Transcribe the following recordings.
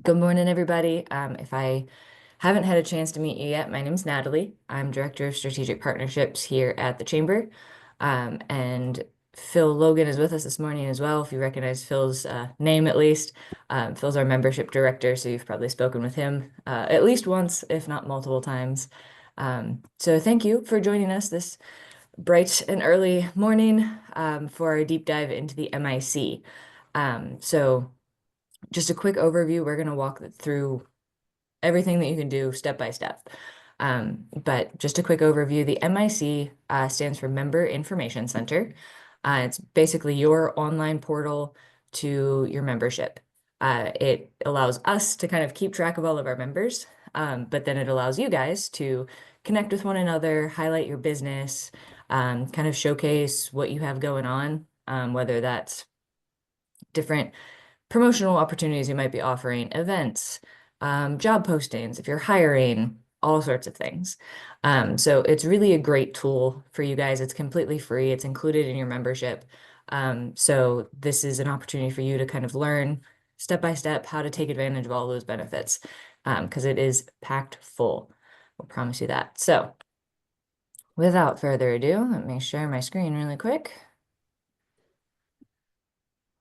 Good morning, everybody. If I haven't had a chance to meet you yet, my name is Natalie. I'm Director of Strategic Partnerships here at the Chamber. And Phil Logan is with us this morning as well, if you recognize Phil's name at least. Phil's our membership director, so you've probably spoken with him at least once, if not multiple times. So thank you for joining us this bright and early morning for our deep dive into the MIC. So just a quick overview, we're going to walk through everything that you can do step by step. But just a quick overview, the MIC stands for Member Information Center. It's basically your online portal to your membership. It allows us to kind of keep track of all of our members, but then it allows you guys to connect with one another, highlight your business, kind of showcase what you have going on, whether that's different promotional opportunities you might be offering, events, job postings, if you're hiring, all sorts of things. So it's really a great tool for you guys. It's completely free. It's included in your membership. So this is an opportunity for you to kind of learn step by step how to take advantage of all those benefits because it is packed full. We'll promise you that. So without further ado, let me share my screen really quick.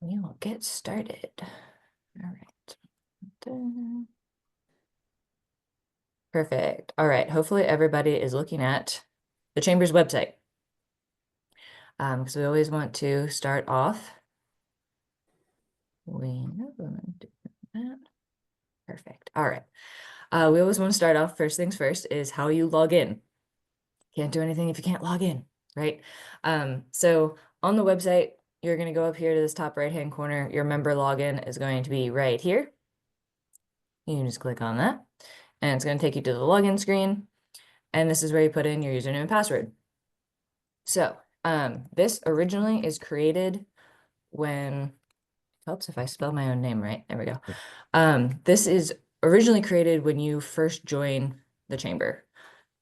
We will get started. All right. Perfect. All right. Hopefully everybody is looking at the Chamber's website. Because we always want to start off. Perfect. All right. We always want to start off first things first is how you log in. Can't do anything if you can't log in, right? So on the website, you're going to go up here to this top right-hand corner. Your member login is going to be right here. You can just click on that, and it's going to take you to the login screen. And this is where you put in your username and password. So this originally is created when, oops, if I spell my own name right, there we go. This is originally created when you first join the Chamber.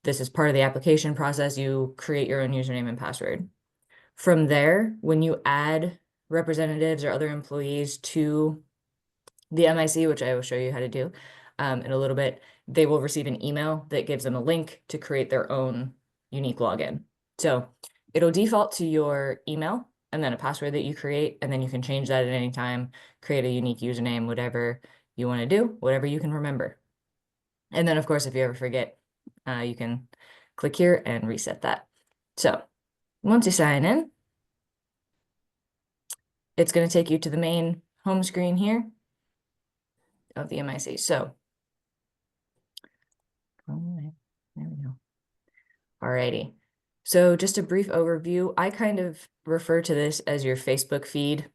This is part of the application process. You create your own username and password. From there, when you add representatives or other employees to the MIC, which I will show you how to do in a little bit, they will receive an email that gives them a link to create their own unique login. So it'll default to your email and then a password that you create, and then you can change that at any time, create a unique username, whatever you want to do, whatever you can remember. And then, of course, if you ever forget, you can click here and reset that. So once you sign in, it's going to take you to the main home screen here of the MIC. So, there we go. Alrighty. So just a brief overview. I kind of refer to this as your Facebook feed.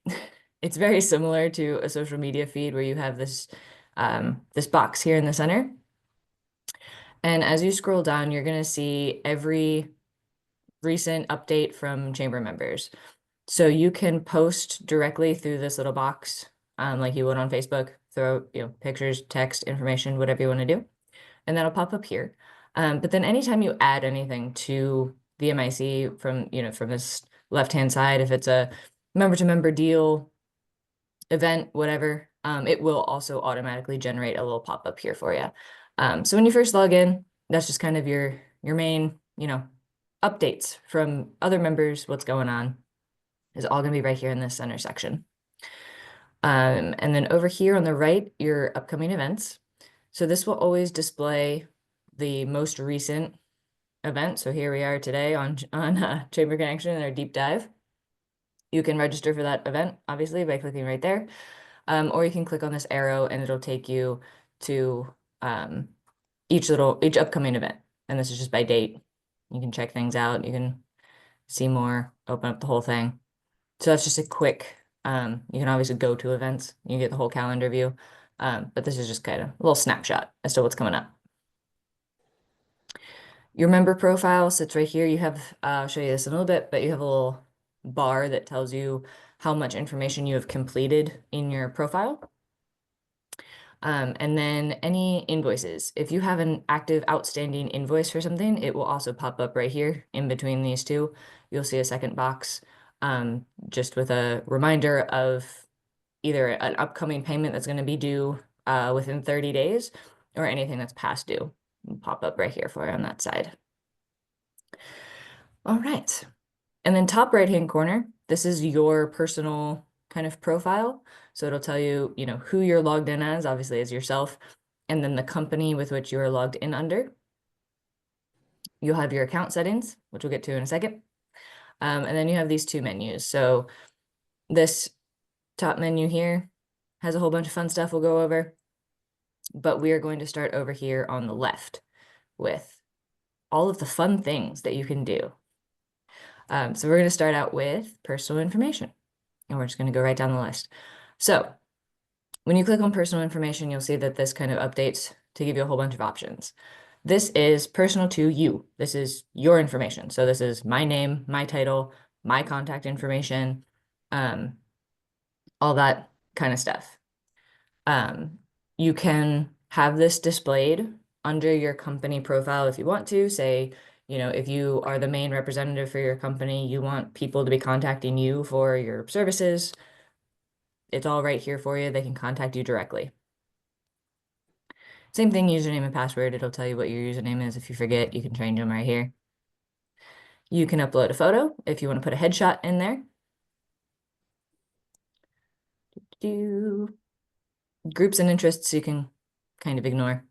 It's very similar to a social media feed where you have this this box here in the center. And as you scroll down, you're going to see every recent update from Chamber members. So you can post directly through this little box, like you would on Facebook, throw pictures, text, information, whatever you want to do, and that'll pop up here. But then anytime you add anything to the MIC from from this left-hand side, if it's a member-to-member deal, event, whatever, it will also automatically generate a little pop-up here for you. So when you first log in, that's just kind of your main, updates from other members, what's going on, is all going to be right here in this center section. And then over here on the right, your upcoming events. So this will always display the most recent event. So here we are today on Chamber Connection and our deep dive. You can register for that event, obviously, by clicking right there. Or you can click on this arrow and it'll take you to each upcoming event. And this is just by date. You can check things out. You can see more, open up the whole thing. So that's just a quick, you can obviously go to events. You get the whole calendar view. But this is just kind of a little snapshot as to what's coming up. Your member profile sits right here. You have, I'll show you this in a little bit, but you have a little bar that tells you how much information you have completed in your profile. And then any invoices. If you have an active outstanding invoice for something, it will also pop up right here in between these two. You'll see a second box just with a reminder of either an upcoming payment that's going to be due within 30 days or anything that's past due. It'll pop up right here for you on that side. All right. And then top right-hand corner, this is your personal kind of profile. So it'll tell you, who you're logged in as, obviously as yourself, and then the company with which you are logged in under. You'll have your account settings, which we'll get to in a second. And then you have these two menus. So this top menu here has a whole bunch of fun stuff we'll go over, but we are going to start over here on the left with all of the fun things that you can do. So we're going to start out with personal information, and we're just going to go right down the list. So when you click on personal information, you'll see that this kind of updates to give you a whole bunch of options. This is personal to you. This is your information. So this is my name, my title, my contact information, all that kind of stuff. You can have this displayed under your company profile if you want to. Say, if you are the main representative for your company, you want people to be contacting you for your services, it's all right here for you. They can contact you directly. Same thing, username and password. It'll tell you what your username is. If you forget, you can change them right here. You can upload a photo if you want to put a headshot in there. Groups and interests you can kind of ignore.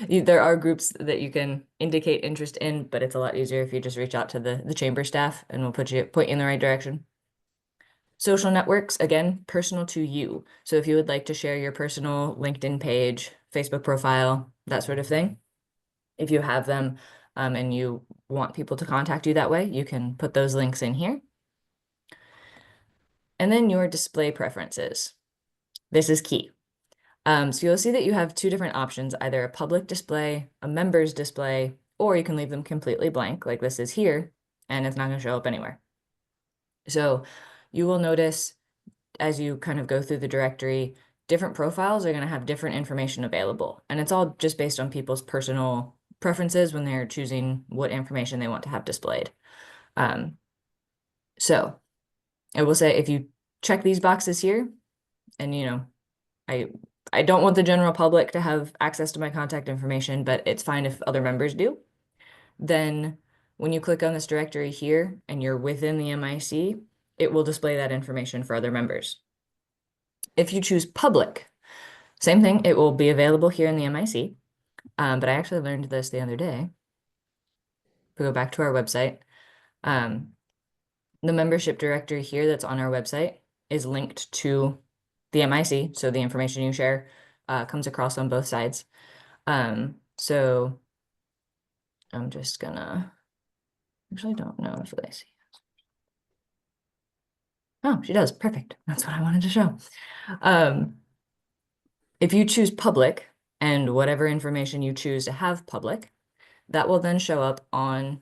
There are groups that you can indicate interest in, but it's a lot easier if you just reach out to the chamber staff and we'll point you in the right direction. Social networks, again, personal to you. So if you would like to share your personal LinkedIn page, Facebook profile, that sort of thing, if you have them and you want people to contact you that way, you can put those links in here. And then your display preferences. This is key. So you'll see that you have two different options, either a public display, a members display, or you can leave them completely blank like this is here, and it's not going to show up anywhere. So you will notice as you kind of go through the directory, different profiles are going to have different information available. And it's all just based on people's personal preferences when they're choosing what information they want to have displayed. So I will say if you check these boxes here, and I don't want the general public to have access to my contact information, but it's fine if other members do. Then when you click on this directory here and you're within the MIC, it will display that information for other members. If you choose public, same thing, it will be available here in the MIC. But I actually learned this the other day. If we go back to our website, the membership directory here that's on our website is linked to the MIC, so the information you share comes across on both sides. So I'm just gonna, actually don't know if Lacey. Oh, she does. Perfect. That's what I wanted to show. If you choose public and whatever information you choose to have public, that will then show up on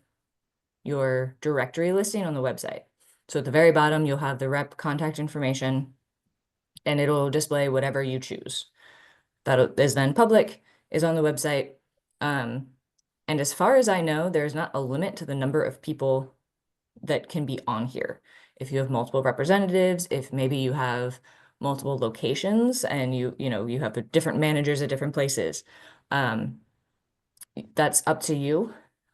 your directory listing on the website. So at the very bottom, you'll have the rep contact information and it'll display whatever you choose. That is then public, is on the website. And as far as I know, there's not a limit to the number of people that can be on here. If you have multiple representatives, if maybe you have multiple locations and you have different managers at different places, that's up to you.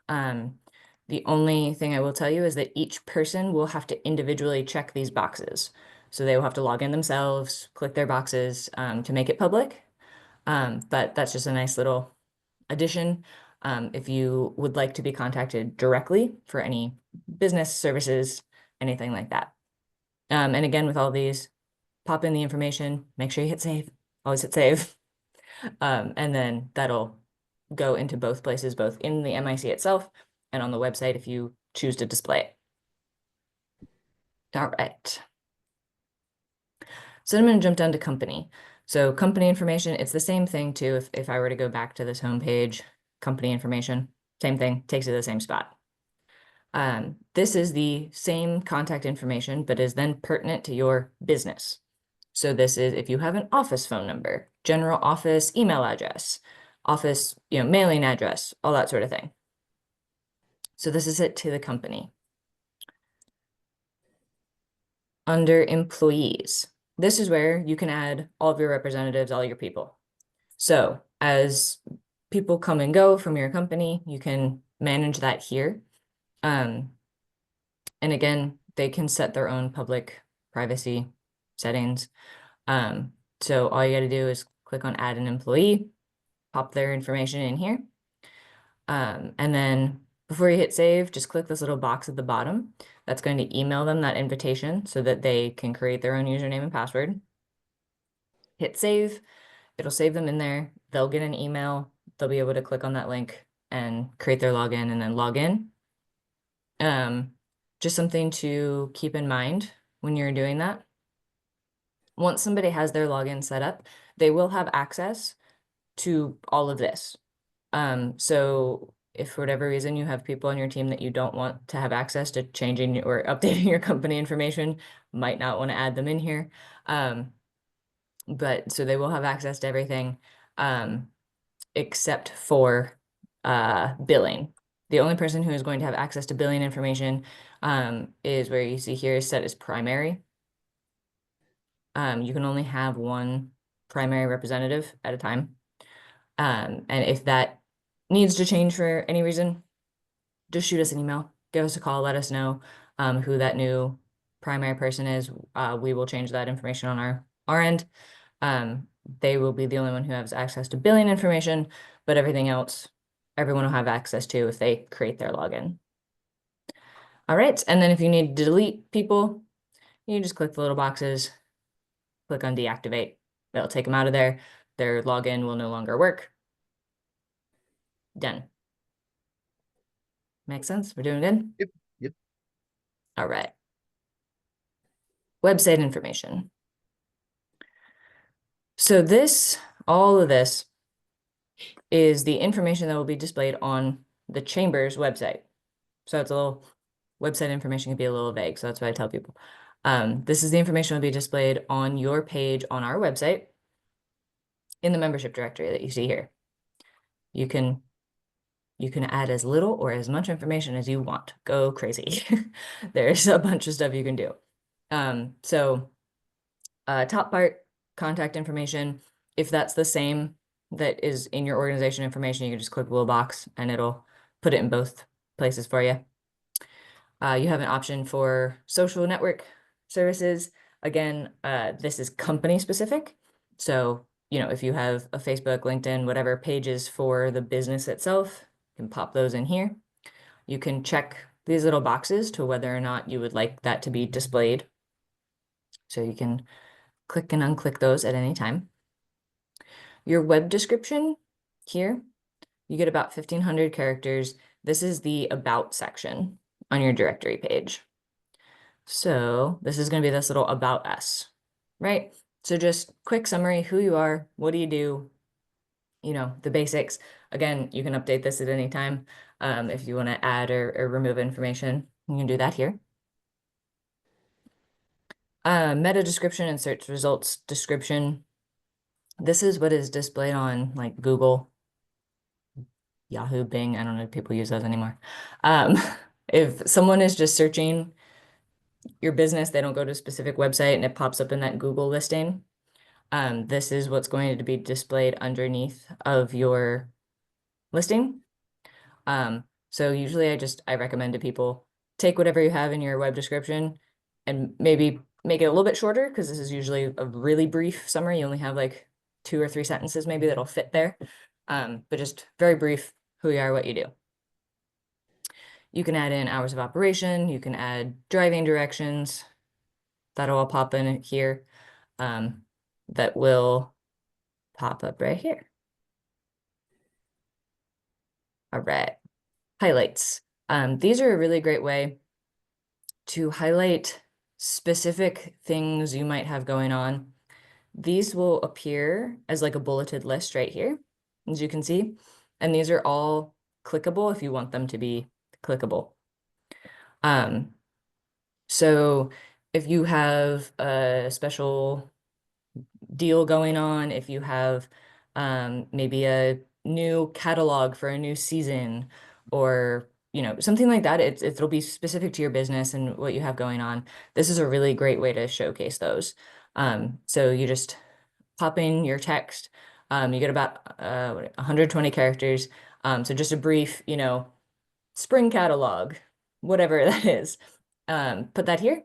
The only thing I will tell you is that each person will have to individually check these boxes. So they will have to log in themselves, click their boxes to make it public. But that's just a nice little addition. If you would like to be contacted directly for any business services, anything like that. And again, with all these, pop in the information, make sure you hit save, always hit save. And then that'll go into both places, both in the MIC itself and on the website if you choose to display it. All right. So I'm going to jump down to company. So company information, it's the same thing too. If I were to go back to this homepage, company information, same thing, takes you to the same spot. This is the same contact information, but is then pertinent to your business. So this is if you have an office phone number, general office email address, office, mailing address, all that sort of thing. So this is it to the company. Under employees, this is where you can add all of your representatives, all your people. So as people come and go from your company, you can manage that here. And again, they can set their own public privacy settings. So all you got to do is click on add an employee, pop their information in here. And then before you hit save, just click this little box at the bottom. That's going to email them that invitation so that they can create their own username and password. Hit save. It'll save them in there. They'll get an email. They'll be able to click on that link and create their login and then log in. Just something to keep in mind when you're doing that. Once somebody has their login set up, they will have access to all of this. So if for whatever reason you have people on your team that you don't want to have access to changing or updating your company information, might not want to add them in here. But so they will have access to everything, except for billing. The only person who is going to have access to billing information is where you see here is set as primary. You can only have one primary representative at a time. And if that needs to change for any reason, just shoot us an email, give us a call, let us know who that new primary person is. We will change that information on our end. They will be the only one who has access to billing information, but everything else, everyone will have access to if they create their login. All right, and then if you need to delete people, you just click the little boxes, click on deactivate. That'll take them out of there. Their login will no longer work. Done. Makes sense? We're doing good? Yep. Yep. All right. Website information. So all of this is the information that will be displayed on the Chamber's website. So it's a little, website information can be a little vague, so that's why I tell people. This is the information that will be displayed on your page on our website in the membership directory that you see here. You can add as little or as much information as you want. Go crazy. There's a bunch of stuff you can do. Top part, contact information. If that's the same that is in your organization information, you can just click the little box and it'll put it in both places for you. You have an option for social network services. Again, this is company specific. So, if you have a Facebook, LinkedIn, whatever pages for the business itself, you can pop those in here. You can check these little boxes to whether or not you would like that to be displayed. So you can click and unclick those at any time. Your web description here, you get about 1,500 characters. This is the about section on your directory page. So this is going to be this little about us, right? So just quick summary, who you are, what do you do, the basics. Again, you can update this at any time. If you want to add or remove information, you can do that here. Meta description and search results description. This is what is displayed on like Google, Yahoo, Bing. I don't know if people use those anymore. If someone is just searching your business, they don't go to a specific website and it pops up in that Google listing. This is what's going to be displayed underneath of your listing. So usually I recommend to people take whatever you have in your web description and maybe make it a little bit shorter because this is usually a really brief summary. You only have like 2 or 3 sentences maybe that'll fit there. But just very brief, who you are, what you do. You can add in hours of operation. You can add driving directions. That'll all pop in here. That will pop up right here. All right. Highlights. These are a really great way to highlight specific things you might have going on. These will appear as like a bulleted list right here, as you can see. And these are all clickable if you want them to be clickable. So if you have a special deal going on, if you have maybe a new catalog for a new season or something like that, it'll be specific to your business and what you have going on. This is a really great way to showcase those. So you just pop in your text. You get about 120 characters. So just a brief, spring catalog, whatever that is. Put that here,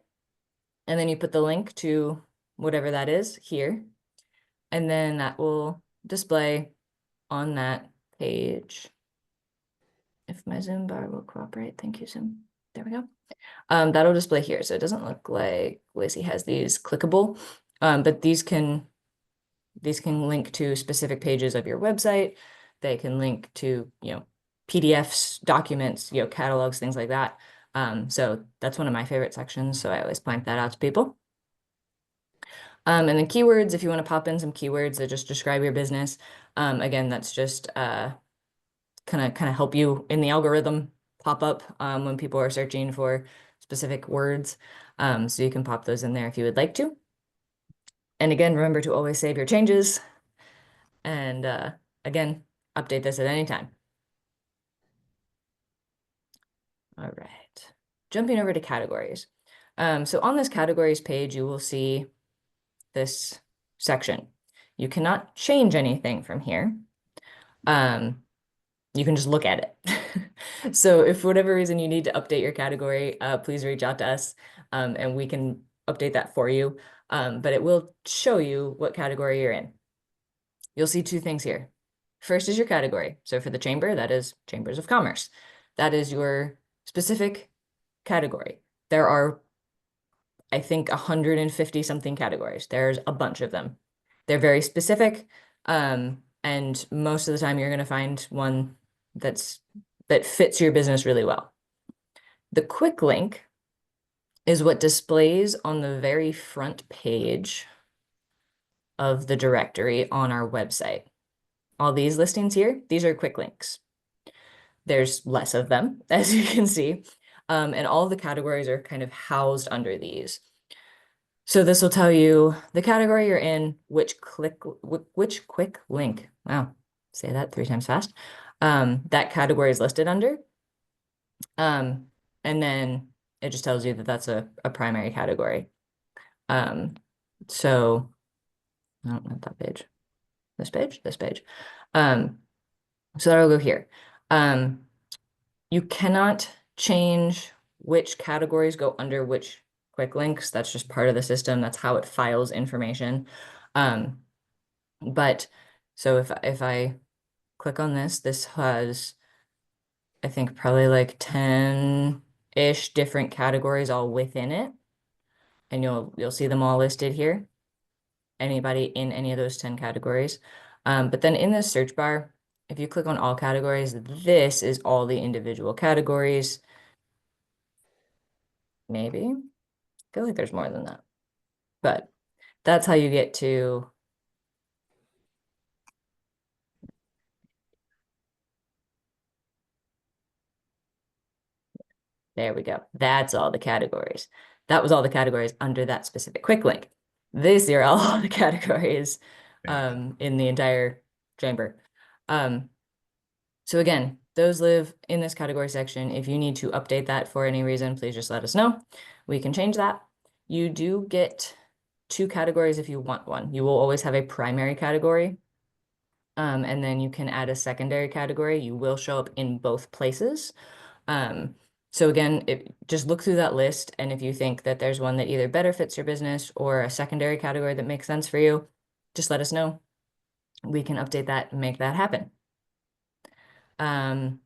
and then you put the link to whatever that is here, and then that will display on that page. If my Zoom bar will cooperate, thank you, Zoom. There we go. That'll display here. So it doesn't look like Lacey has these clickable, but these can link to specific pages of your website. They can link to, PDFs, documents, catalogs, things like that. So that's one of my favorite sections. So I always point that out to people. And then keywords, if you want to pop in some keywords that just describe your business. Again, that's just kind of help you in the algorithm pop up when people are searching for specific words. So you can pop those in there if you would like to. And again, remember to always save your changes. And again, update this at any time. All right, jumping over to categories. So on this categories page, you will see this section. You cannot change anything from here. You can just look at it. So if for whatever reason you need to update your category, please reach out to us and we can update that for you. But it will show you what category you're in. You'll see two things here. First is your category. So for the chamber, that is Chambers of Commerce. That is your specific category. There are, I think, 150 something categories. There's a bunch of them. They're very specific. And most of the time you're going to find one that fits your business really well. The quick link is what displays on the very front page of the directory on our website. All these listings here, these are quick links. There's less of them, as you can see, and all the categories are kind of housed under these. So this will tell you the category you're in, which quick link, wow, say that 3 times fast, that category is listed under. And then it just tells you that that's a primary category. So, no, not that page. This page. So that'll go here. You cannot change which categories go under which quick links. That's just part of the system. That's how it files information. But so if I click on this has, I think, probably like 10-ish different categories all within it. And you'll see them all listed here. Anybody in any of those 10 categories. But then in the search bar, if you click on all categories, this is all the individual categories. Maybe. I feel like there's more than that. But that's how you get to there we go. That's all the categories. That was all the categories under that specific quick link. These are all the categories in the entire chamber. So again, those live in this category section. If you need to update that for any reason, please just let us know. We can change that. You do get 2 categories if you want one. You will always have a primary category. And then you can add a secondary category. You will show up in both places. So again, just look through that list. And if you think that there's one that either better fits your business or a secondary category that makes sense for you, just let us know. We can update that and make that happen. And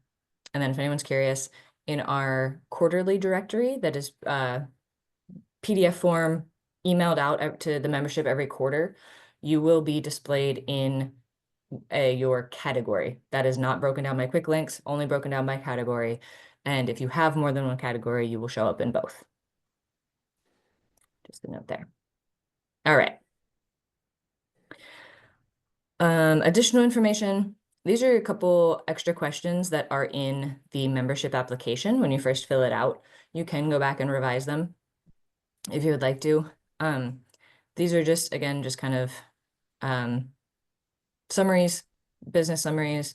then if anyone's curious, in our quarterly directory that is PDF form emailed out to the membership every quarter, you will be displayed in your category. That is not broken down by quick links, only broken down by category. And if you have more than one category, you will show up in both. Just a note there. All right. Additional information. These are a couple extra questions that are in the membership application when you first fill it out. You can go back and revise them if you would like to. These are just, again, just kind of summaries, business summaries,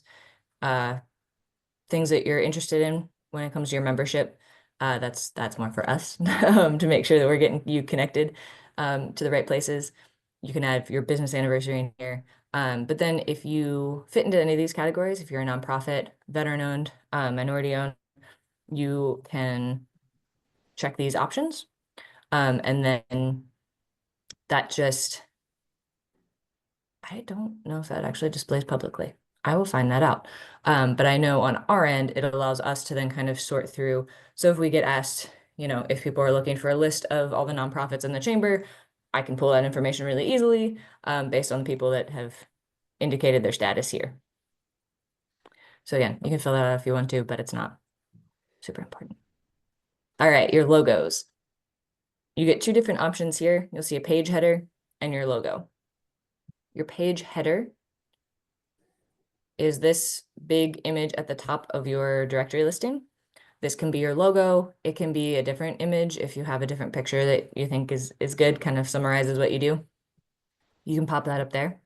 things that you're interested in when it comes to your membership. That's more for us to make sure that we're getting you connected. to the right places. You can add your business anniversary in here. But then if you fit into any of these categories, if you're a nonprofit, veteran-owned, minority-owned, you can check these options. And then that just, I don't know if that actually displays publicly. I will find that out. But I know on our end, it allows us to then kind of sort through. So if we get asked, if people are looking for a list of all the nonprofits in the chamber, I can pull that information really easily based on the people that have indicated their status here. So again, you can fill that out if you want to, but it's not super important. All right, your logos. You get two different options here. You'll see a page header and your logo. Your page header is this big image at the top of your directory listing. This can be your logo. It can be a different image if you have a different picture that you think is good, kind of summarizes what you do. You can pop that up there.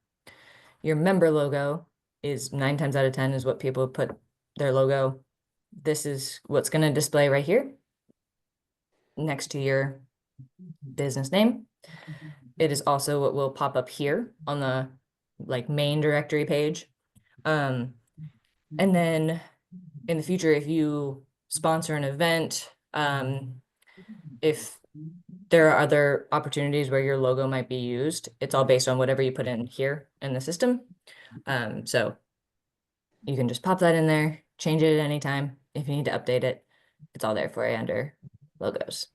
Your member logo is 9 times out of 10 is what people put their logo. This is what's going to display right here next to your business name. It is also what will pop up here on the main directory page. And then in the future, if you sponsor an event, if there are other opportunities where your logo might be used, it's all based on whatever you put in here in the system. So you can just pop that in there, change it at any time. If you need to update it, it's all there for you under logos.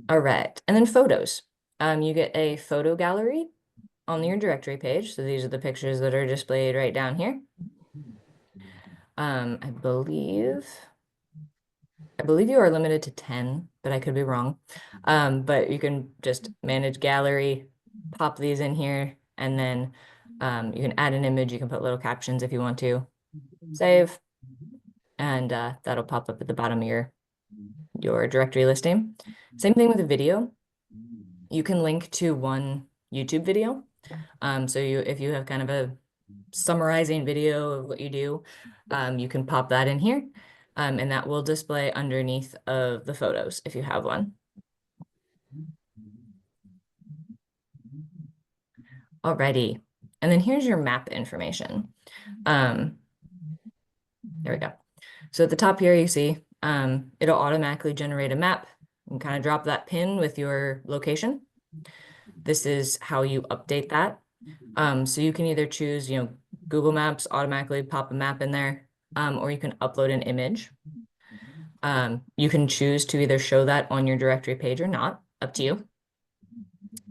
All right, and then photos. You get a photo gallery on your directory page. So these are the pictures that are displayed right down here. I believe you are limited to 10, but I could be wrong. But you can just manage gallery, pop these in here, and then you can add an image. You can put little captions if you want to. Save, and that'll pop up at the bottom of your directory listing. Same thing with a video. You can link to one YouTube video. So if you have kind of a summarizing video of what you do, you can pop that in here, and that will display underneath of the photos if you have one. Alrighty, and then here's your map information. There we go. So at the top here, you see it'll automatically generate a map and kind of drop that pin with your location. This is how you update that. So you can either choose, Google Maps automatically pop a map in there, or you can upload an image. You can choose to either show that on your directory page or not, up to you.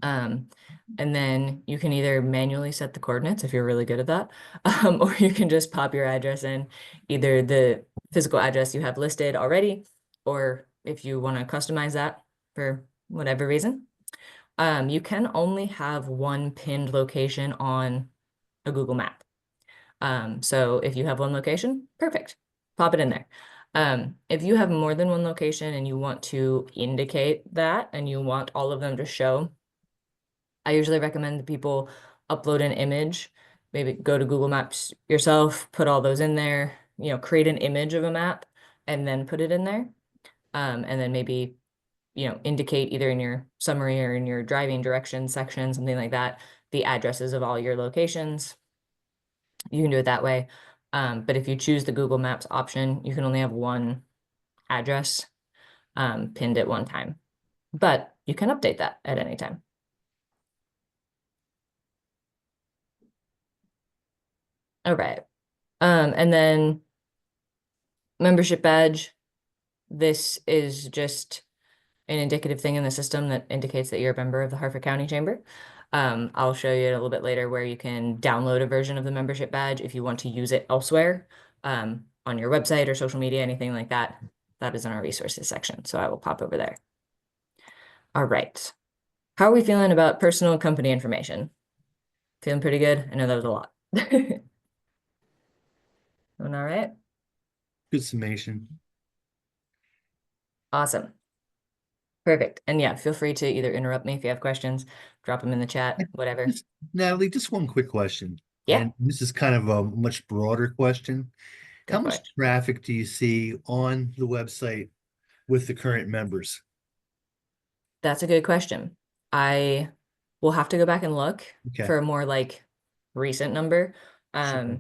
And then you can either manually set the coordinates if you're really good at that, or you can just pop your address in, either the physical address you have listed already, or if you want to customize that for whatever reason. You can only have one pinned location on a Google map. So if you have one location, perfect, pop it in there. If you have more than one location and you want to indicate that and you want all of them to show, I usually recommend that people upload an image, maybe go to Google Maps yourself, put all those in there, create an image of a map and then put it in there. And then maybe, indicate either in your summary or in your driving directions section, something like that, the addresses of all your locations. You can do it that way. But if you choose the Google Maps option, you can only have one address pinned at one time. But you can update that at any time. All right. And then membership badge. This is just an indicative thing in the system that indicates that you're a member of the Harford County Chamber. I'll show you a little bit later where you can download a version of the membership badge if you want to use it elsewhere on your website or social media, anything like that. That is in our resources section, so I will pop over there. All right. How are we feeling about personal company information? Feeling pretty good? I know that was a lot. Doing all right? Good summation. Awesome. Perfect. And yeah, feel free to either interrupt me if you have questions, drop them in the chat, whatever. Natalie, just one quick question. Yeah, And this is kind of a much broader question. go How for much it. traffic do you see on the website with the current members? That's a good question. I will have to go back and look Okay, for a more like recent number. sure.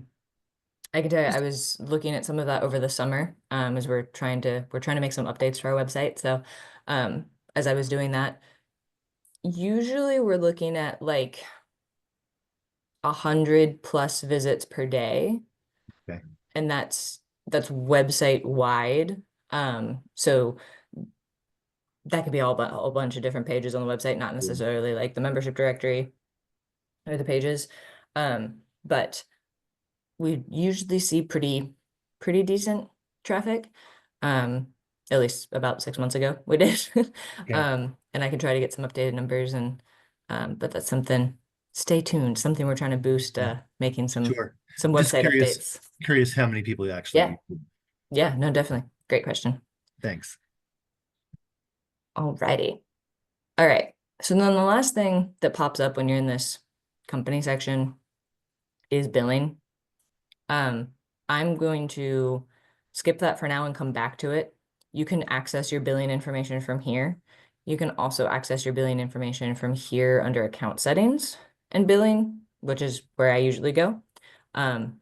I can tell you, I Just- was looking at some of that over the summer, as we're trying to make some updates to our website. So, as I was doing that, usually we're looking at like 100+ visits per day, Okay, and that's website wide. So that could be all but a whole bunch of different pages on the website, not yeah, necessarily like the membership directory or the pages. But we usually see pretty decent traffic. Um, at least about 6 months ago we did. okay, And I can try to get some updated numbers and but that's something, stay tuned, something we're trying to boost, yeah, making sure. some Just website curious, updates. curious how many people actually Yeah, use it. yeah, no, definitely. Great question. Thanks. Alrighty. All right. So then the last thing that pops up when you're in this company section is billing. Um, I'm going to skip that for now and come back to it. You can access your billing information from here. You can also access your billing information from here under account settings and billing, which is where I usually go. Um,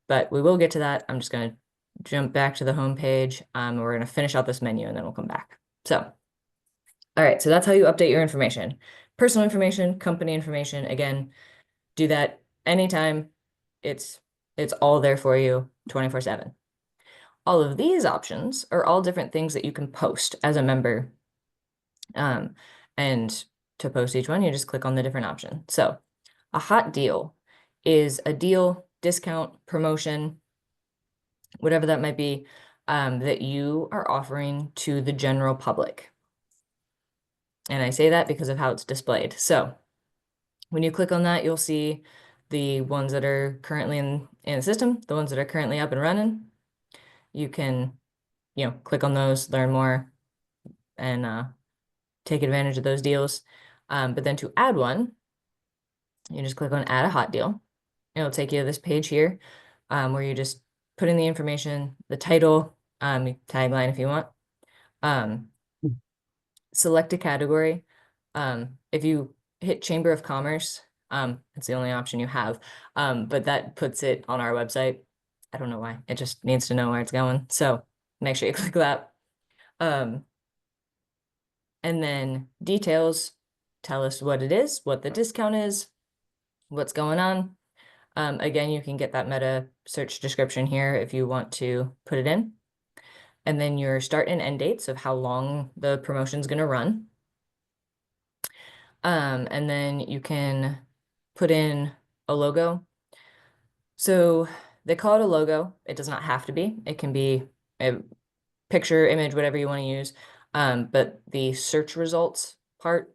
but we will get to that. I'm just going to jump back to the home page. We're going to finish out this menu and then we'll come back. So, all right, so that's how you update your information. Personal information, company information, again, do that anytime. It's it's all there for you 24/7. All of these options are all different things that you can post as a member. Um, and to post each one, you just click on the different option. So a hot deal is a deal, discount, promotion, whatever that might be, that you are offering to the general public. And I say that because of how it's displayed. So when you click on that, you'll see the ones that are currently in the system, the ones that are currently up and running. You can, click on those, learn more, and take advantage of those deals. But then to add one, you just click on add a hot deal. It'll take you to this page here, where you just put in the information, the title, tagline if you want, um, select a category. If you hit Chamber of Commerce, it's the only option you have. But that puts it on our website. I don't know why. It just needs to know where it's going. So make sure you click that. Um, and then details tell us what it is, what the discount is, what's going on. Again, you can get that meta search description here if you want to put it in. And then your start and end dates of how long the promotion is going to run. And then you can put in a logo. So they call it a logo. It does not have to be. It can be a picture, image, whatever you want to use. But the search results part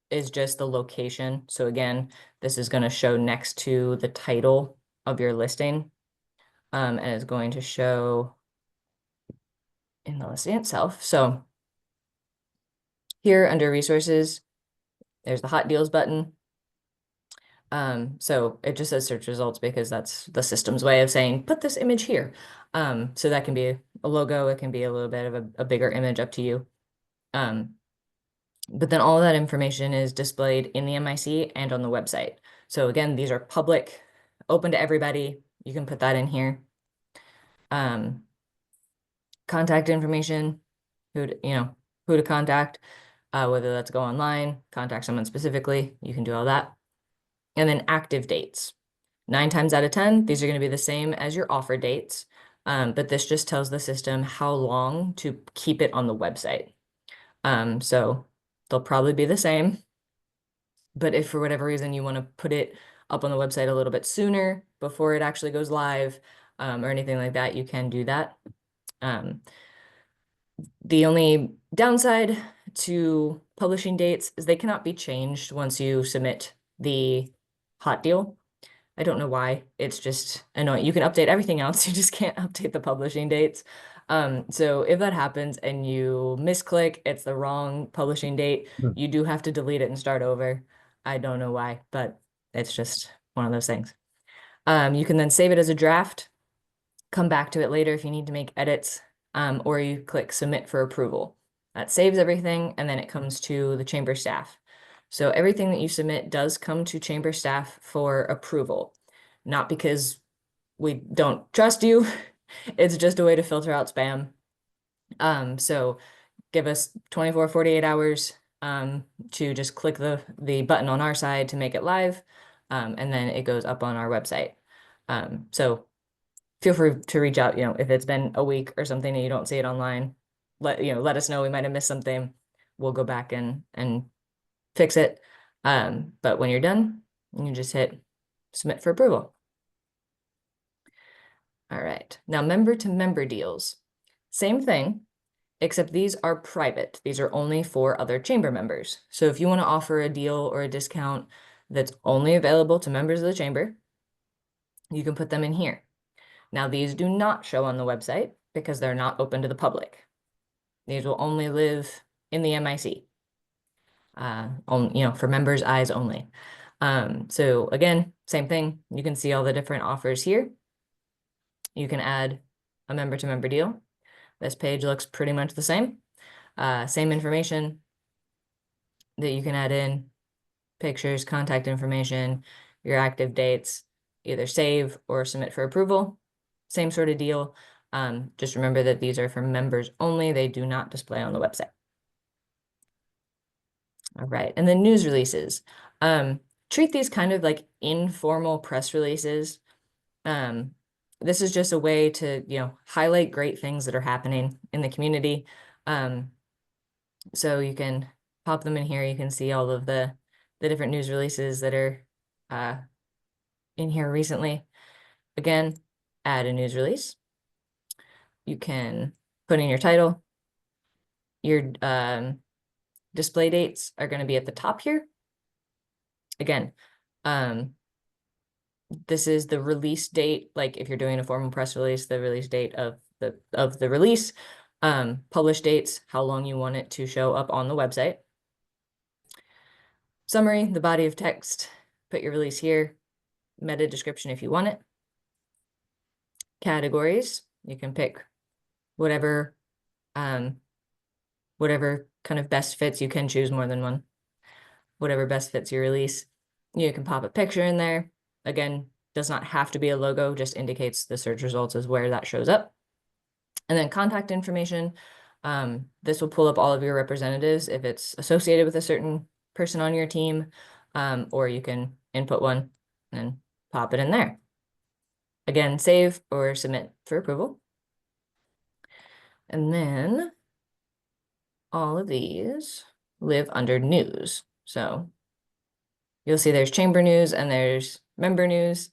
is just the location. So again, this is going to show next to the title of your listing. And it's going to show in the listing itself. So here under resources, there's the hot deals button. So it just says search results because that's the system's way of saying, put this image here. So that can be a logo, it can be a little bit of a bigger image, up to you. But then all of that information is displayed in the MIC and on the website. So again, these are public, open to everybody. You can put that in here. Contact information, who to contact, whether that's go online, contact someone specifically, you can do all that. And then active dates. 9 times out of 10, these are going to be the same as your offer dates. But this just tells the system how long to keep it on the website. So they'll probably be the same. But if for whatever reason you want to put it up on the website a little bit sooner before it actually goes live, or anything like that, you can do that. The only downside to publishing dates is they cannot be changed once you submit the hot deal. I don't know why. It's just annoying. You can update everything else. You just can't update the publishing dates. So if that happens and you misclick, it's the wrong publishing date, Hmm. you do have to delete it and start over. I don't know why, but it's just one of those things. You can then save it as a draft, come back to it later if you need to make edits, or you click submit for approval. That saves everything, and then it comes to the chamber staff. So everything that you submit does come to chamber staff for approval, not because we don't trust you. It's just a way to filter out spam. So give us 24, 48 hours to just click the button on our side to make it live, and then it goes up on our website. So feel free to reach out, if it's been a week or something and you don't see it online, let us know. We might have missed something. We'll go back and fix it. But when you're done, you just hit submit for approval. All right. Now, member to member deals. Same thing, except these are private. These are only for other chamber members. So if you want to offer a deal or a discount that's only available to members of the chamber, you can put them in here. Now, these do not show on the website because they're not open to the public. These will only live in the MIC, for members' eyes only. So again, same thing. You can see all the different offers here. You can add a member to member deal. This page looks pretty much the same. Same information that you can add in, pictures, contact information, your active dates, either save or submit for approval. Same sort of deal. Just remember that these are for members only. They do not display on the website. All right, and then news releases. Treat these kind of like informal press releases. This is just a way to, highlight great things that are happening in the community. So you can pop them in here. You can see all of the different news releases that are in here recently. Again, add a news release. You can put in your title. Your display dates are going to be at the top here. Again, this is the release date. Like if you're doing a formal press release, the release date of the release, publish dates, how long you want it to show up on the website. Summary, the body of text, put your release here, meta description if you want it. Categories, you can pick whatever kind of best fits. You can choose more than one. Whatever best fits your release. You can pop a picture in there. Again, does not have to be a logo, just indicates the search results is where that shows up. And then contact information. This will pull up all of your representatives if it's associated with a certain person on your team, or you can input one and pop it in there. Again, save or submit for approval. And then all of these live under news. So you'll see there's chamber news and there's member news.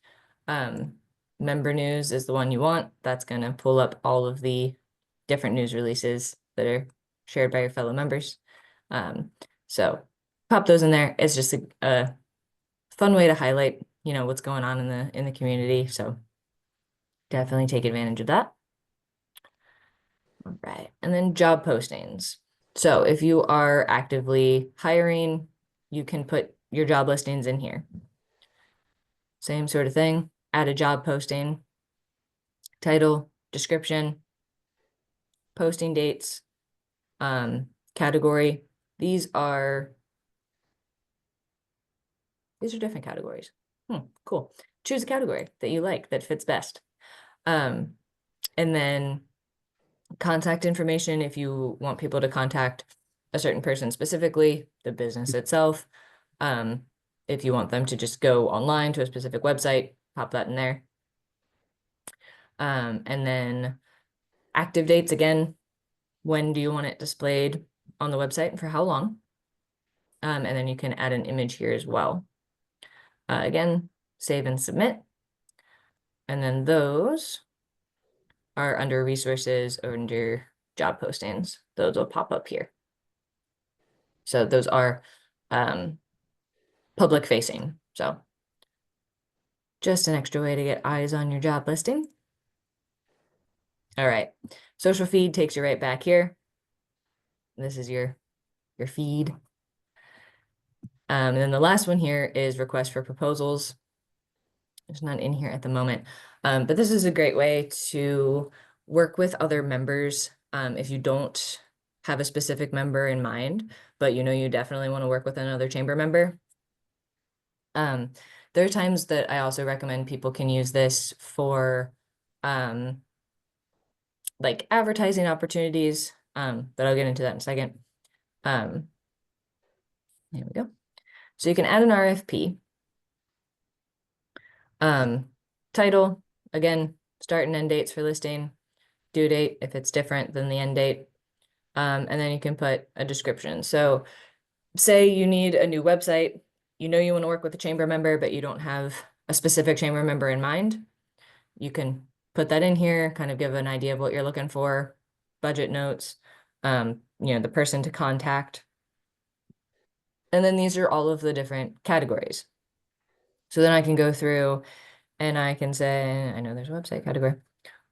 Member news is the one you want. That's going to pull up all of the different news releases that are shared by your fellow members. So pop those in there. It's just a fun way to highlight, what's going on in the community. So definitely take advantage of that. All right. And then job postings. So if you are actively hiring, you can put your job listings in here. Same sort of thing. Add a job posting, title, description, posting dates, category. These are different categories. Cool. Choose a category that you like, that fits best. And then contact information, if you want people to contact a certain person specifically, the business itself. If you want them to just go online to a specific website, pop that in there. And then active dates, again, when do you want it displayed on the website and for how long? And then you can add an image here as well. Again, save and submit. And then those are under resources or under job postings. Those will pop up here. So those are public facing. So just an extra way to get eyes on your job listing. All right. Social feed takes you right back here. This is your feed. And then the last one here is request for proposals. There's none in here at the moment, but this is a great way to work with other members. If you don't have a specific member in mind, but you know you definitely want to work with another chamber member. There are times that I also recommend people can use this for like advertising opportunities, but I'll get into that in a second. Here we go. So you can add an RFP. Title, again, start and end dates for listing, due date if it's different than the end date. And then you can put a description. So say you need a new website, you know you want to work with a chamber member, but you don't have a specific chamber member in mind. You can put that in here, kind of give an idea of what you're looking for, budget notes, you know, the person to contact. And then these are all of the different categories. So then I can go through and I can say, I know there's a website category.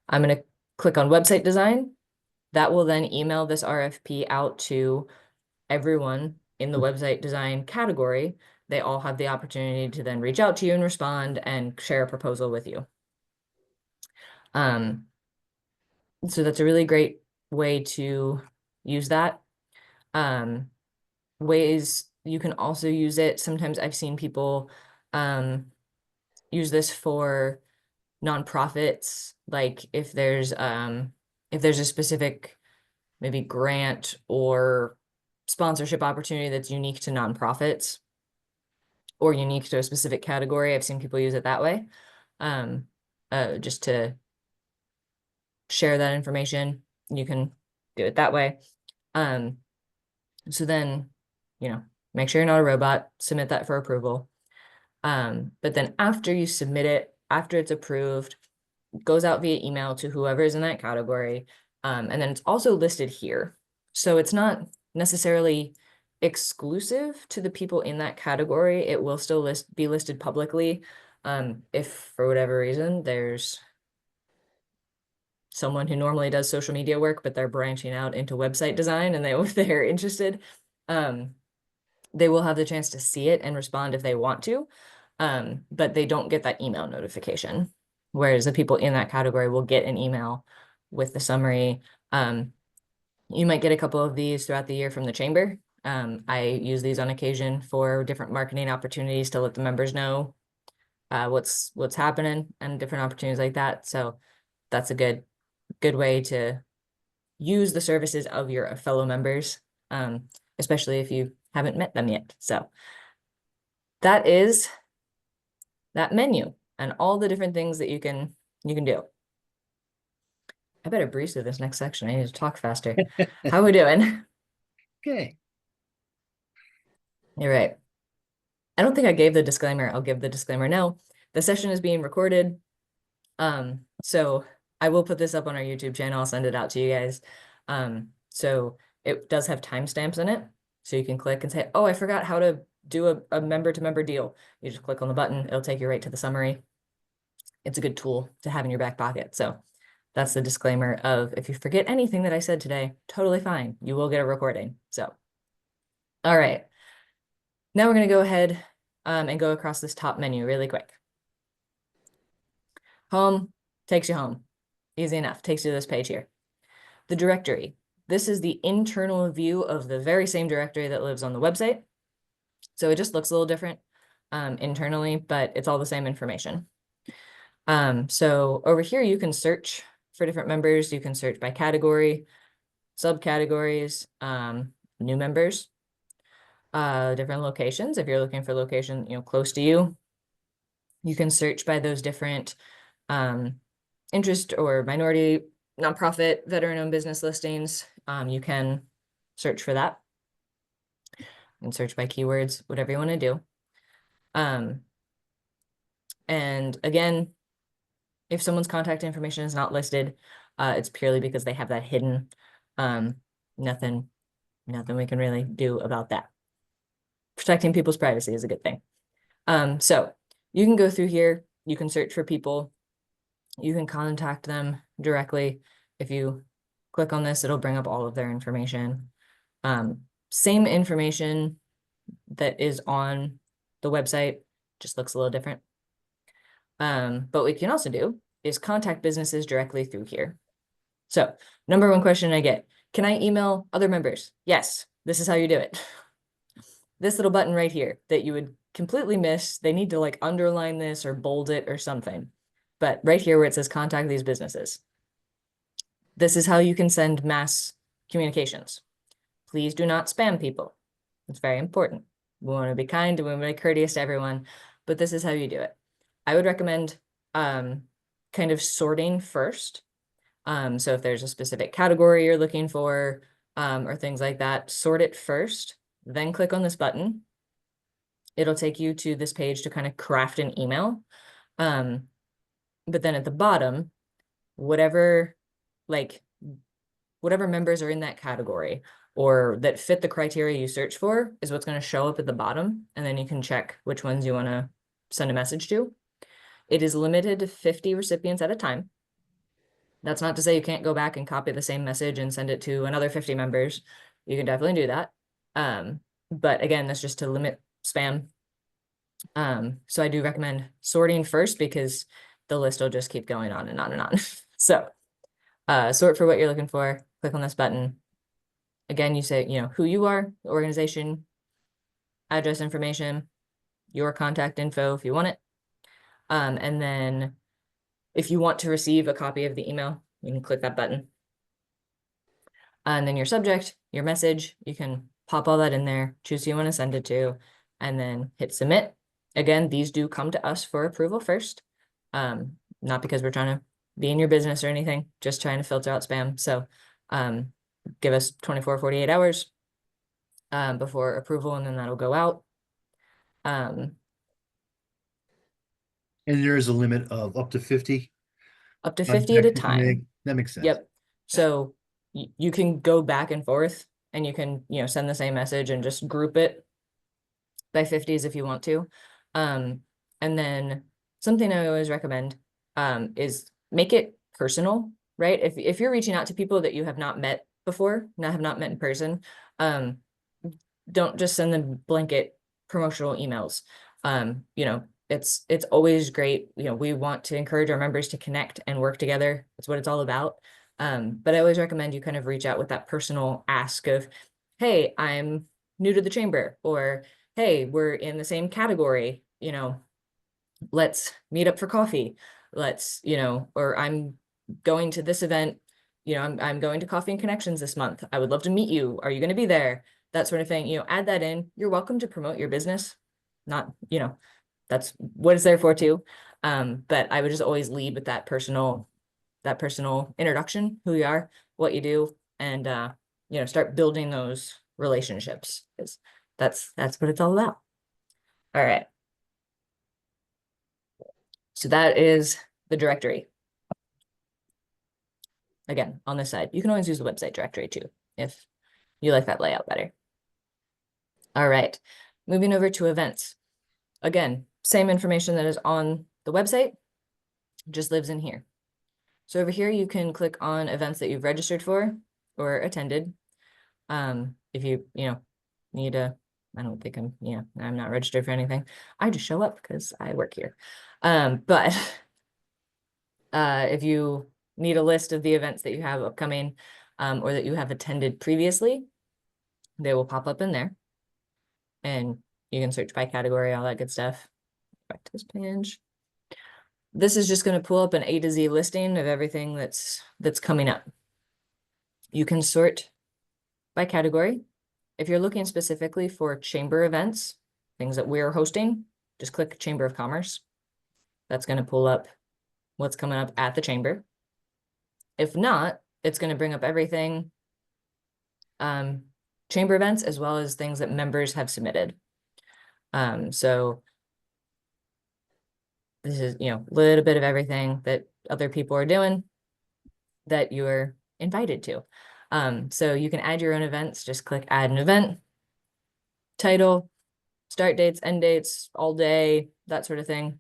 I'm going to click on website design. That will then email this RFP out to everyone in the website design category. They all have the opportunity to then reach out to you and respond and share a proposal with you. So that's a really great way to use that. Ways you can also use it. Sometimes I've seen people use this for nonprofits, like if there's a specific maybe grant or sponsorship opportunity that's unique to nonprofits or unique to a specific category. I've seen people use it that way, just to share that information. You can do it that way. So then, you know, make sure you're not a robot, submit that for approval. But then after you submit it, after it's approved, it goes out via email to whoever is in that category. And then it's also listed here. So it's not necessarily exclusive to the people in that category. It will still be listed publicly. If for whatever reason there's someone who normally does social media work, but they're branching out into website design and they're interested, they will have the chance to see it and respond if they want to, but they don't get that email notification. Whereas the people in that category will get an email with the summary. You might get a couple of these throughout the year from the chamber. I use these on occasion for different marketing opportunities to let the members know what's happening and different opportunities like that. So that's a good way to use the services of your fellow members, especially if you haven't met them yet. So that is that menu and all the different things that you can do. I better breeze through this next section. I need to talk faster. How are we doing? Okay. You're right. I don't think I gave the disclaimer. I'll give the disclaimer now. The session is being recorded. So I will put this up on our YouTube channel. I'll send it out to you guys. So it does have timestamps in it. So you can click and say, oh, I forgot how to do a member-to-member deal. You just click on the button. It'll take you right to the summary. It's a good tool to have in your back pocket. So that's the disclaimer of if you forget anything that I said today, totally fine. You will get a recording. So, all right. Now we're going to go ahead and go across this top menu really quick. Home takes you home. Easy enough. Takes you to this page here. The directory. This is the internal view of the very same directory that lives on the website. So it just looks a little different internally, but it's all the same information. So over here, you can search for different members. You can search by category, subcategories, new members, different locations. If you're looking for location, close to you, you can search by those different interest or minority, nonprofit, veteran-owned business listings. You can search for that and search by keywords, whatever you want to do. And again, if someone's contact information is not listed, it's purely because they have that hidden. Nothing we can really do about that. Protecting people's privacy is a good thing. So you can go through here, you can search for people, you can contact them directly. If you click on this, it'll bring up all of their information. Same information that is on the website, just looks a little different. But what we can also do is contact businesses directly through here. So number one question I get, Can I email other members? Yes, this is how you do it. This little button right here that you would completely miss. They need to like underline this or bold it or something. But right here where it says contact these businesses, this is how you can send mass communications. Please do not spam people. It's very important. We want to be kind and we want to be courteous to everyone, but this is how you do it. I would recommend kind of sorting first. So if there's a specific category you're looking for or things like that, sort it first, then click on this button. It'll take you to this page to kind of craft an email. But then at the bottom, whatever members are in that category or that fit the criteria you search for is what's going to show up at the bottom. And then you can check which ones you want to send a message to. It is limited to 50 recipients at a time. That's not to say you can't go back and copy the same message and send it to another 50 members. You can definitely do that. But again, that's just to limit spam. So I do recommend sorting first because the list will just keep going on and on and on. So sort for what you're looking for, click on this button. Again, you say, who you are, the organization, address information, your contact info if you want it. And then if you want to receive a copy of the email, you can click that button. And then your subject, your message, you can pop all that in there, choose who you want to send it to, and then hit submit. Again, these do come to us for approval first. Not because we're trying to be in your business or anything, just trying to filter out spam. So give us 24, 48 hours before approval, and then that'll go out. And there is a limit of up to 50? Up to 50 at a time. That makes sense. Yep. So you can go back and forth and you can, send the same message and just group it by 50s if you want to. And then something I always recommend is make it personal, right? If you're reaching out to people that you have not met before, have not met in person, don't just send them blanket promotional emails. It's always great. We want to encourage our members to connect and work together. That's what it's all about. But I always recommend you kind of reach out with that personal ask of, hey, I'm new to the chamber, or hey, we're in the same category, let's meet up for coffee. Let's, or I'm going to this event, I'm going to Coffee and Connections this month. I would love to meet you. Are you going to be there? That sort of thing, add that in. You're welcome to promote your business. Not, that's what it's there for too. But I would just always lead with that personal introduction, who you are, what you do, and start building those relationships, because that's what it's all about. All right. So that is the directory. Again, on this side, you can always use the website directory too, if you like that layout better. All right, moving over to events. Again, same information that is on the website, just lives in here. So over here, you can click on events that you've registered for or attended. If you, need a, I don't think I'm not registered for anything. I just show up because I work here. But if you need a list of the events that you have upcoming or that you have attended previously, they will pop up in there. And you can search by category, all that good stuff. Back to this page. This is just going to pull up an A to Z listing of everything that's coming up. You can sort by category. If you're looking specifically for chamber events, things that we're hosting, just click Chamber of Commerce. That's going to pull up what's coming up at the chamber. If not, it's going to bring up everything, chamber events, as well as things that members have submitted. So this is, a little bit of everything that other people are doing that you're invited to. So you can add your own events, just click add an event, title, start dates, end dates, all day, that sort of thing.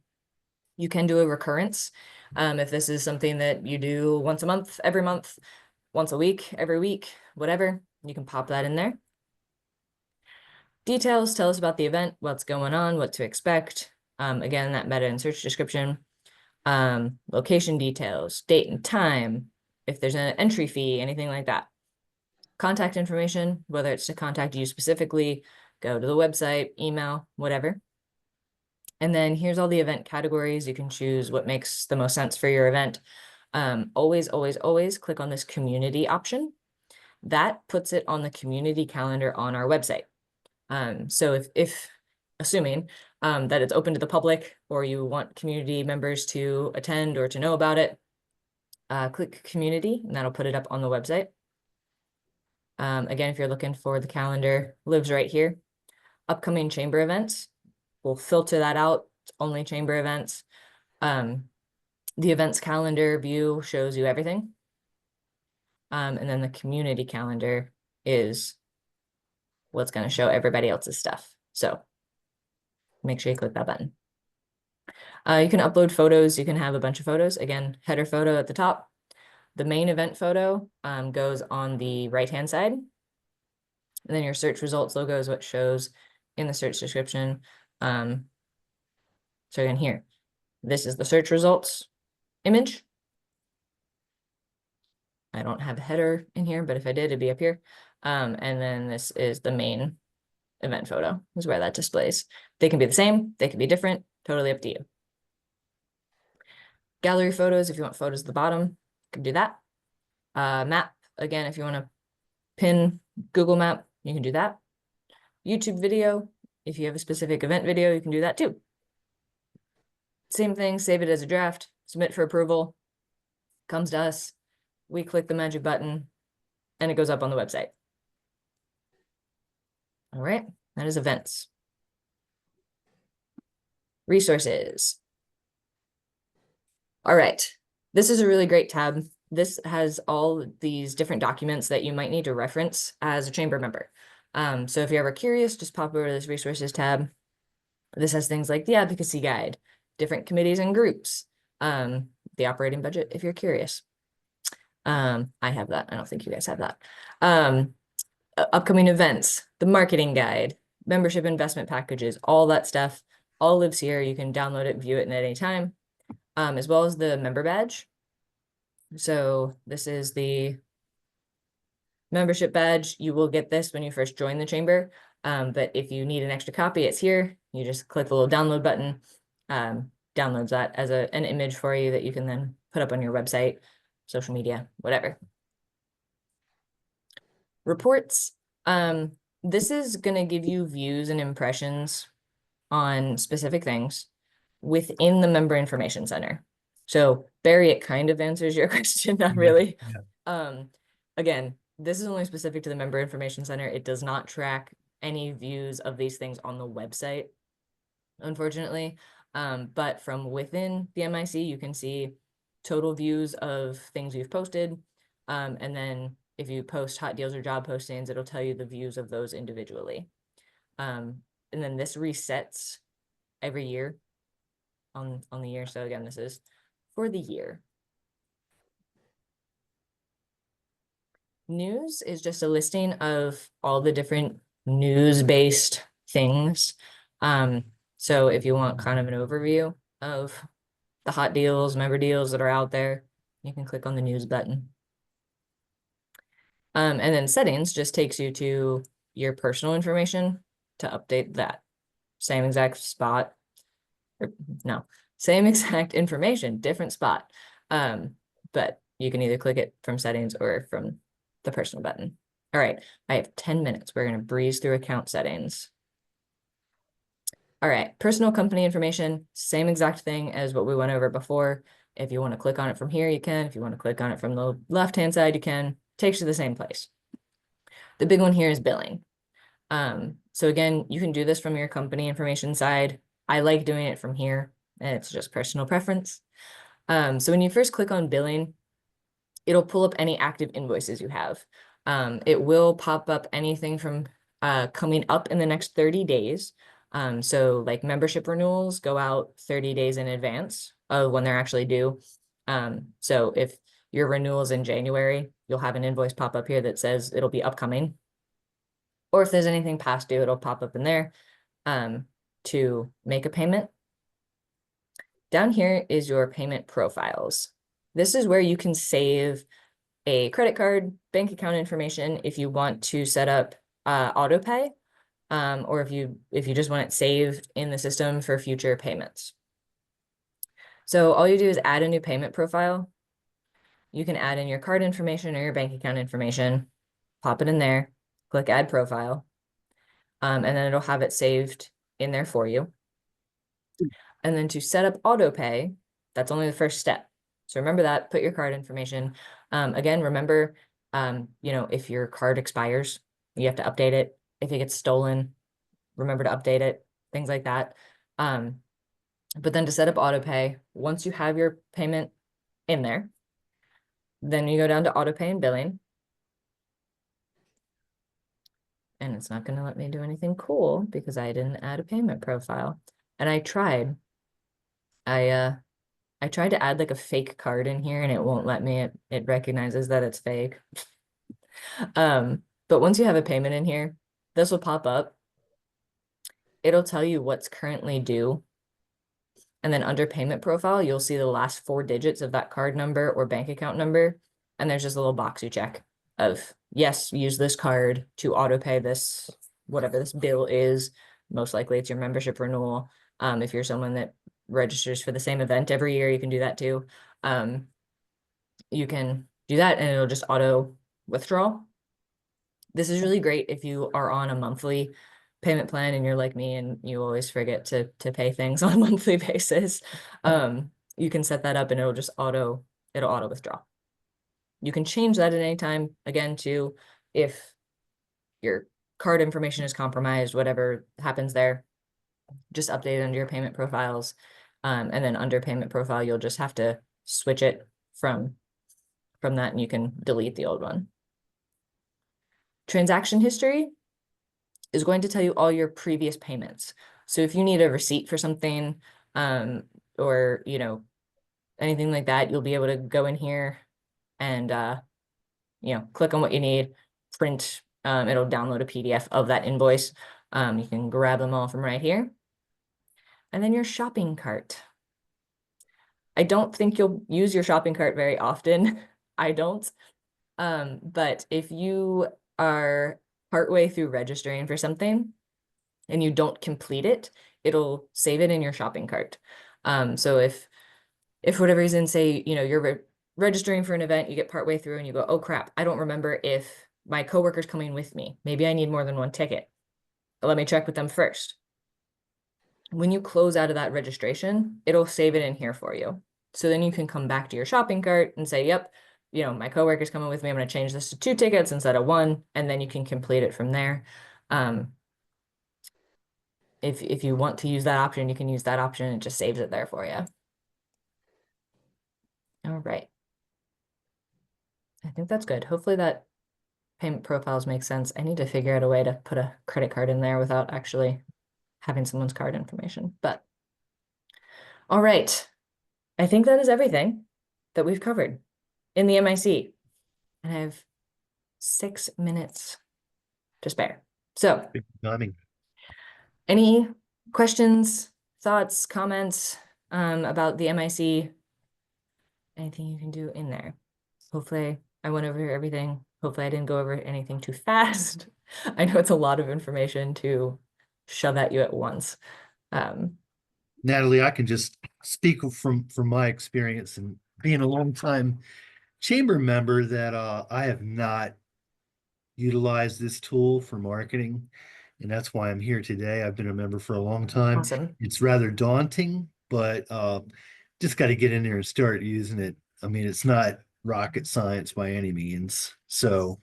You can do a recurrence. If this is something that you do once a month, every month, once a week, every week, whatever, you can pop that in there. Details tell us about the event, what's going on, what to expect. Again, that meta and search description. Location details, date and time, if there's an entry fee, anything like that. contact information, whether it's to contact you specifically, go to the website, email, whatever. And then here's all the event categories. You can choose what makes the most sense for your event. Always, always, always click on this community option. That puts it on the community calendar on our website. So if assuming that it's open to the public or you want community members to attend or to know about it, click community and that'll put it up on the website. Again, if you're looking for the calendar, lives right here. Upcoming chamber events, we'll filter that out. It's only chamber events. The events calendar view shows you everything. And then the community calendar is what's going to show everybody else's stuff. So make sure you click that button. You can upload photos. You can have a bunch of photos. Again, header photo at the top. The main event photo goes on the right-hand side. And then your search results logo is what shows in the search description. So again, here, this is the search results image. I don't have a header in here, but if I did, it'd be up here. And then this is the main event photo, is where that displays. They can be the same, they can be different, totally up to you. Gallery photos, if you want photos at the bottom, you can do that. Map, again, if you want to pin Google Map, you can do that. YouTube video, if you have a specific event video, you can do that too. Same thing, save it as a draft, submit for approval, comes to us, we click the magic button, and it goes up on the website. All right, that is events. Resources. All right, this is a really great tab. This has all these different documents that you might need to reference as a chamber member. So if you're ever curious, just pop over to this resources tab. This has things like the advocacy guide, different committees and groups, the operating budget, if you're curious. I have that. I don't think you guys have that. Upcoming events, the marketing guide, membership investment packages, all that stuff, all lives here. You can download it, view it at any time, as well as the member badge. So this is the membership badge. You will get this when you first join the chamber. But if you need an extra copy, it's here. You just click the little download button, downloads that as an image for you that you can then put up on your website, social media, whatever. Reports. This is going to give you views and impressions on specific things within the member information center. So Barry, it kind of answers your question, not really. Yeah. Again, this is only specific to the member information center. It does not track any views of these things on the website, unfortunately. But from within the MIC, you can see total views of things you've posted. And then if you post hot deals or job postings, it'll tell you the views of those individually. And then this resets every year on the year. So again, this is for the year. News is just a listing of all the different news-based things. So if you want kind of an overview of the hot deals, member deals that are out there, you can click on the news button. And then settings just takes you to your personal information to update that. Same exact spot. Or, no, same exact information, different spot. But you can either click it from settings or from the personal button. All right, I have 10 minutes. We're going to breeze through account settings. All right, personal company information, same exact thing as what we went over before. If you want to click on it from here, you can. If you want to click on it from the left-hand side, you can. Takes you to the same place. The big one here is billing. So again, you can do this from your company information side. I like doing it from here. It's just personal preference. So when you first click on billing, it'll pull up any active invoices you have. It will pop up anything from coming up in the next 30 days. So like membership renewals go out 30 days in advance of when they're actually due. So if your renewal's in January, you'll have an invoice pop up here that says it'll be upcoming. Or if there's anything past due, it'll pop up in there to make a payment. Down here is your payment profiles. This is where you can save a credit card, bank account information if you want to set up auto pay, or if you just want it saved in the system for future payments. So all you do is add a new payment profile. You can add in your card information or your bank account information, pop it in there, click add profile, and then it'll have it saved in there for you. And then to set up auto pay, that's only the first step. So remember that, put your card information. Again, remember, if your card expires, you have to update it. If it gets stolen, remember to update it, things like that. But then to set up auto pay, once you have your payment in there, then you go down to auto pay and billing. And it's not going to let me do anything cool because I didn't add a payment profile. And I tried. I tried to add like a fake card in here and it won't let me. It recognizes that it's fake. But once you have a payment in here, this will pop up. It'll tell you what's currently due. And then under payment profile, you'll see the last 4 digits of that card number or bank account number. And there's just a little box you check of, yes, use this card to auto pay this, whatever this bill is. Most likely it's your membership renewal. If you're someone that registers for the same event every year, you can do that too. You can do that and it'll just auto withdraw. This is really great if you are on a monthly payment plan and you're like me and you always forget to pay things on a monthly basis. You can set that up and it'll auto withdraw. You can change that at any time, again, to if your card information is compromised, whatever happens there, just update it under your payment profiles. And then under payment profile, you'll just have to switch it from that and you can delete the old one. Transaction history is going to tell you all your previous payments. So if you need a receipt for something, or, anything like that, you'll be able to go in here and, click on what you need, print, it'll download a PDF of that invoice. You can grab them all from right here. And then your shopping cart. I don't think you'll use your shopping cart very often. I don't. But if you are partway through registering for something and you don't complete it, it'll save it in your shopping cart. So if for whatever reason, say, you're registering for an event, you get partway through and you go, oh crap, I don't remember if my coworker's coming with me. Maybe I need more than one ticket. Let me check with them first. When you close out of that registration, it'll save it in here for you. So then you can come back to your shopping cart and say, yep, my coworker's coming with me. I'm going to change this to 2 tickets instead of 1, and then you can complete it from there. If you want to use that option, you can use that option. It just saves it there for you. All right. I think that's good. Hopefully that payment profiles make sense. I need to figure out a way to put a credit card in there without actually having someone's card information. But all right. I think that is everything that we've covered in the MIC. And I have 6 minutes to spare. So any questions, thoughts, comments about the MIC? Anything you can do in there? Hopefully I went over everything. Hopefully I didn't go over anything too fast. I know it's a lot of information to shove at you at once. Natalie, I can just speak from my experience and being a long time chamber member that I have not utilized this tool for marketing. And that's why I'm here today. I've been a member for a long time. Awesome. It's rather daunting, but just got to get in there and start using it. I mean, it's not rocket science by any means. So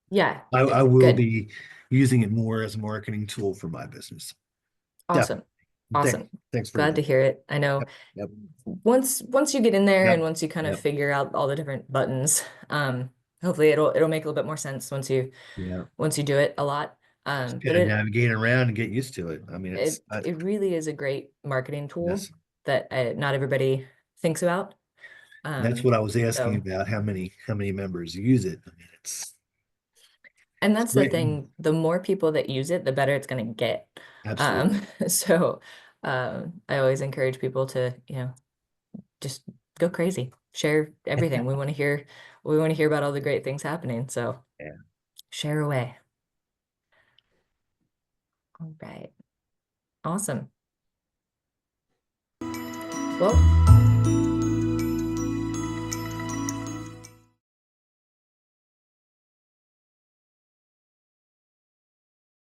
yeah, I will good. be using it more as a marketing tool for my business. Awesome. Definitely. Awesome. Thanks. Glad to hear it. I know Yep. once you get in there Yep. and once you kind of Yep. figure out all the different buttons, hopefully it'll make a little bit more sense once you do it a lot. Just But navigate around and get used to it. I mean, it really is a great marketing tool yes. that not everybody thinks about. That's what I was asking so about. How many members use it? I mean, and that's the great. thing. The more people that use it, the better it's going to get. Absolutely. So I always encourage people to, just go crazy. share everything. We want to hear about all the great things happening. So Yeah. share away. All right. Awesome. Well,